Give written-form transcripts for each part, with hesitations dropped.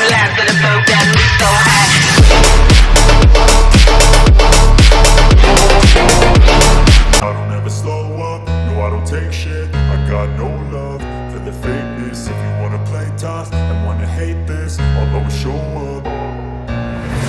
last of the boat that moves so high. I don't ever slow up, no I don't take shit. I got no love for the fakeness. If you wanna play tough and wanna hate this, I'll always show up.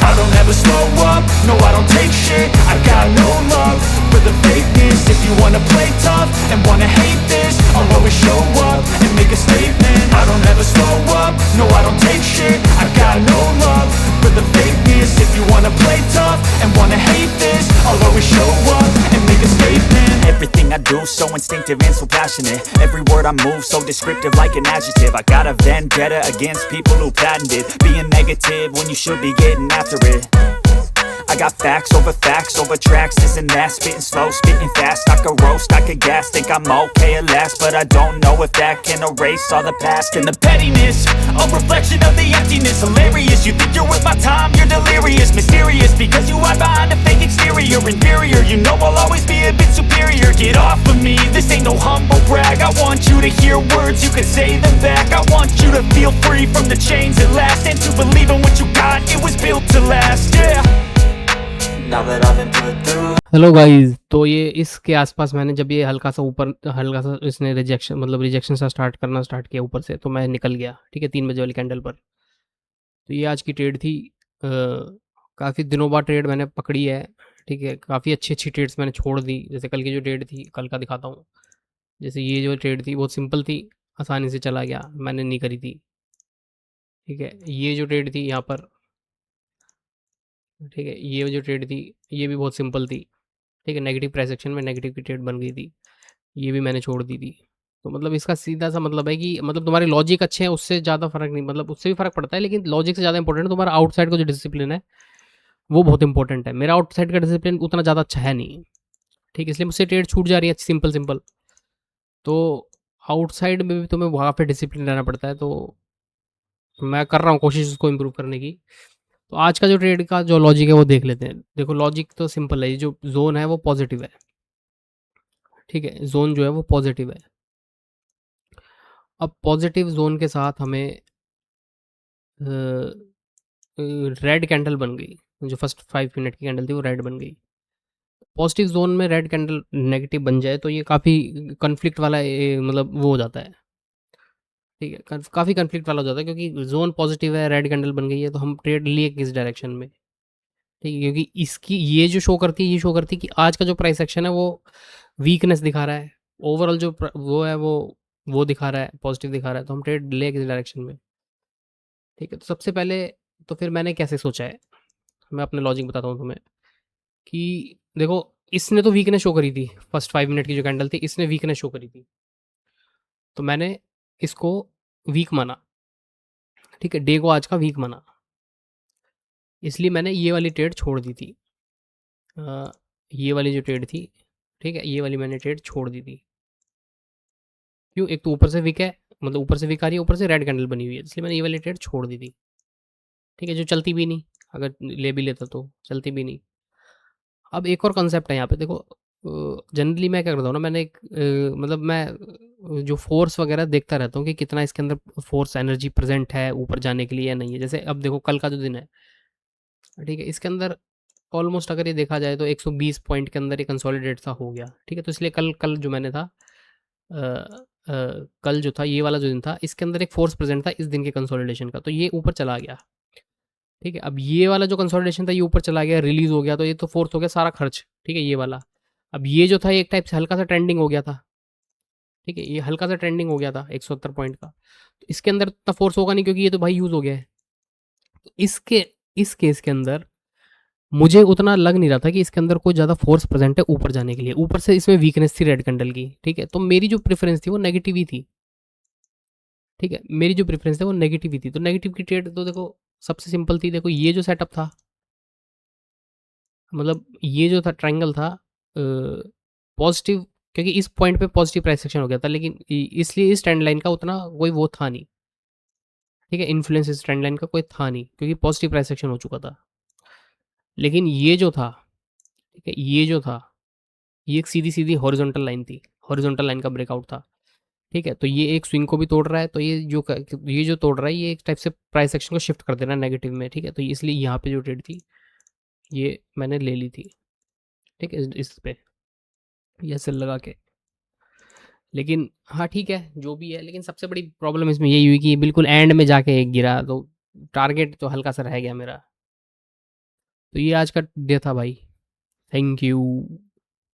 I don't ever slow up, no I don't take shit. I got no love for the fakeness. If you wanna play tough and wanna hate this, I'll always show up and make a statement. I don't ever slow up, no I don't take shit. I got no love for the fakeness. If you wanna play tough and wanna hate this, I'll always show up and make a statement. Everything I do so instinctive and so passionate. Every word I move so descriptive like an adjective. I got a vendetta against people who patented being negative when you should be getting after it. I got facts over tracks, this and that. Spitting slow, spitting fast. I could roast, I could gas. Think I'm okay at last, but I don't know if that can erase all the past. And the pettiness, a reflection of the emptiness. Hilarious, you think you're worth my time, you're delirious. Mysterious, because you hide behind a fake exterior. Inferior, you know I'll always be a bit superior. Get off of me, this ain't no humble brag. I want you to hear words, you can say them back. I want you to feel free from the chains at last, and to believe in what you got, it was built to last, yeah. Now that I've been put through. Hello guys, तो ये इसके आसपास मैंने जब ये हल्का सा इसने रिजेक्शन सा स्टार्ट किया ऊपर से, तो मैं निकल गया। ठीक है, 3 बजे वाली कैंडल पर। तो ये आज की ट्रेड थी। काफ़ी दिनों बाद ट्रेड मैंने पकड़ी है। ठीक है, काफ़ी अच्छी ट्रेड्स मैंने छोड़ दी। जैसे कल की जो ट्रेड थी, कल का दिखाता हूँ। जैसे ये जो ट्रेड थी बहुत सिंपल थी, आसानी से चला गया, मैंने नहीं करी थी। ठीक है, ये जो ट्रेड थी यहाँ पर, ठीक है, ये जो ट्रेड थी ये भी बहुत सिंपल थी। ठीक है, नेगेटिव प्राइस एक्शन में नेगेटिव की ट्रेड बन गई थी, ये भी मैंने छोड़ दी थी। तो मतलब इसका सीधा सा मतलब है कि मतलब तुम्हारे लॉजिक अच्छे हैं, उससे ज़्यादा फ़र्क नहीं, मतलब उससे भी फ़र्क पड़ता है, लेकिन लॉजिक से ज़्यादा इंपॉर्टेंट है तुम्हारा आउटसाइड का जो डिसिप्लिन है, वो बहुत इंपॉर्टेंट है। मेरा आउटसाइड का डिसिप्लिन उतना ज़्यादा अच्छा है नहीं। ठीक है, इसलिए मुझसे ट्रेड छूट जा रही है सिंपल। तो आउटसाइड में भी तुम्हें वहाँ पे डिसिप्लिन रहना पड़ता है। तो मैं कर रहा हूँ कोशिश उसको इम्प्रूव करने की। तो आज का जो ट्रेड का जो लॉजिक है वो देख लेते हैं। देखो, लॉजिक तो सिंपल है, ये जो जोन है वो पॉजिटिव है। ठीक है, जोन जो है वो पॉजिटिव है। अब पॉजिटिव जोन के साथ हमें रेड कैंडल बन गई। जो फर्स्ट 5 मिनट की कैंडल थी वो रेड बन गई। पॉजिटिव जोन में रेड कैंडल नेगेटिव बन जाए तो ये काफ़ी कन्फ्लिक्ट वाला मतलब वो हो जाता है। ठीक है, काफ़ी कन्फ्लिक्ट वाला हो जाता है, क्योंकि जोन पॉजिटिव है, रेड कैंडल बन गई है, तो हम ट्रेड लिए किस डायरेक्शन में। ठीक है, क्योंकि इसकी ये जो शो करती है, ये शो करती है कि आज का जो प्राइस एक्शन है वो वीकनेस दिखा रहा है। ओवरऑल जो वो है वो दिखा रहा है, पॉजिटिव दिखा रहा है, तो हम ट्रेड ले किस डायरेक्शन में। ठीक है, तो सबसे पहले तो फिर मैंने कैसे सोचा है, मैं अपने लॉजिक बताता हूँ तुम्हें कि देखो, इसने तो वीकनेस शो करी थी। फर्स्ट 5 मिनट की जो कैंडल थी, इसने वीकनेस शो करी थी, तो मैंने इसको वीक माना। ठीक है, डे को आज का वीक माना, इसलिए मैंने ये वाली ट्रेड छोड़ दी थी। ये वाली जो ट्रेड थी, ठीक है, ये वाली मैंने ट्रेड छोड़ दी थी। क्यों? एक तो ऊपर से वीक है, मतलब ऊपर से वीक आ रही है, ऊपर से रेड कैंडल बनी हुई है, इसलिए मैंने ये वाली ट्रेड छोड़ दी थी। ठीक है, जो चलती भी नहीं, अगर ले भी लेता तो चलती भी नहीं। अब एक और कॉन्सेप्ट है यहाँ पे, देखो जनरली मैं क्या करता हूँ ना, मैंने एक मतलब मैं जो फोर्स वगैरह देखता रहता हूँ कि कितना इसके अंदर फोर्स एनर्जी प्रेजेंट है ऊपर जाने के लिए या नहीं है। जैसे अब देखो, कल का जो दिन है, ठीक है, इसके अंदर ऑलमोस्ट अगर ये देखा जाए तो 120 पॉइंट के अंदर ये कंसोलिडेट सा हो गया। ठीक है, तो इसलिए कल कल जो मैंने था कल जो था, ये वाला जो दिन था, इसके अंदर एक फोर्स प्रेजेंट था इस दिन के कंसोलिडेशन का, तो ये ऊपर चला गया। ठीक है, अब ये वाला जो कंसोलिडेशन था ये ऊपर चला गया, रिलीज हो गया, तो ये तो फोर्स हो गया सारा खर्च। ठीक है, ये वाला। अब ये जो था एक टाइप से हल्का सा ट्रेंडिंग हो गया था। ठीक है, ये हल्का सा ट्रेंडिंग हो गया था 170 पॉइंट का, तो इसके अंदर इतना फोर्स होगा नहीं, क्योंकि ये तो भाई यूज़ हो गया है। तो इस केस के अंदर मुझे उतना लग नहीं रहा था कि इसके अंदर कोई ज़्यादा फोर्स प्रेजेंट है ऊपर जाने के लिए। ऊपर से इसमें वीकनेस थी रेड कैंडल की। ठीक है, तो मेरी जो प्रेफरेंस थी वो नेगेटिव ही थी। ठीक है, मेरी जो प्रेफरेंस है वो नेगेटिव ही थी। तो नेगेटिव की ट्रेड तो देखो सबसे सिंपल थी। देखो, ये जो सेटअप था, मतलब ये जो था ट्रायंगल था पॉजिटिव, क्योंकि इस पॉइंट पे पॉजिटिव प्राइस एक्शन हो गया था, लेकिन इसलिए इस ट्रेंड लाइन का उतना कोई वो था नहीं। ठीक है, इन्फ्लुएंस इस ट्रेंड लाइन का कोई था नहीं, क्योंकि पॉजिटिव प्राइस एक्शन हो चुका था। लेकिन ये जो था, ठीक है, ये जो था, ये एक सीधी सीधी हॉरिजॉन्टल लाइन थी, हॉरिजॉन्टल लाइन का ब्रेकआउट था। ठीक है, तो ये एक स्विंग को भी तोड़ रहा है, तो ये जो तोड़ रहा है ये एक टाइप से प्राइस एक्शन को शिफ्ट कर देना नेगेटिव में। ठीक है, तो इसलिए यहाँ पे जो ट्रेड थी ये मैंने ले ली थी। ठीक है, इस पे ये सेल लगा के। लेकिन हाँ ठीक है, जो भी है, लेकिन सबसे बड़ी प्रॉब्लम इसमें यही हुई कि बिल्कुल एंड में जाके एक गिरा, तो टारगेट तो हल्का सा रह गया मेरा। तो ये आज का डे था भाई। Thank you.